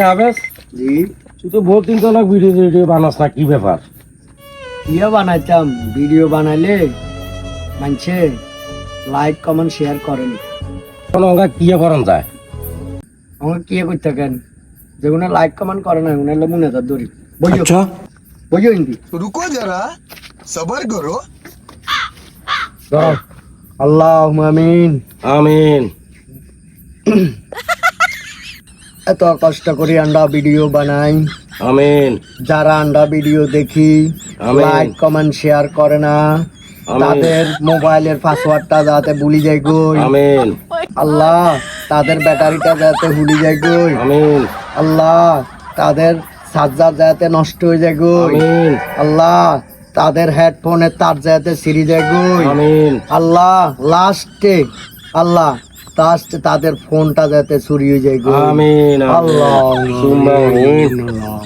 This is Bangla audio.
হাফেজ জি তুই তো বহুত দিন তো ভিডিও বানাস না, কি ব্যাপার? ভিডিও বানাইতাম, ভিডিও বানাইলে মানছে লাইক কমেন্ট শেয়ার করেন। কোন অঙ্গা কি করান যায়? আমার কি করতে থাকেন, যেগুলো লাইক কমেন্ট করে না ওগুলো হলো মনে তার দড়ি। বুঝো আচ্ছা বুঝো হিন্দি। रुको जरा सबर करो। ধরো। আল্লাহ আমিন। আমিন। এত কষ্ট করে আন্ডা ভিডিও বানাই, আমিন। যারা আন্ডা ভিডিও দেখি আমিন। লাইক কমেন্ট শেয়ার করে না, আমিন। তাদের মোবাইলের পাসওয়ার্ডটা যাতে ভুলি যায় গো। আমিন। আল্লাহ তাদের ব্যাটারিটা যাতে ভুলি যায় গো। আমিন। আল্লাহ তাদের চার্জার যাতে নষ্ট হয়ে যায় গো। আমিন। আল্লাহ তাদের হেডফোনের তার যাতে ছিঁড়ে যায় গো। আমিন। আল্লাহ লাস্টে তাদের ফোনটা যাতে চুরি হয়ে যায় গো। আমিন। আল্লাহ সুম্মা আমিন। আল্লাহ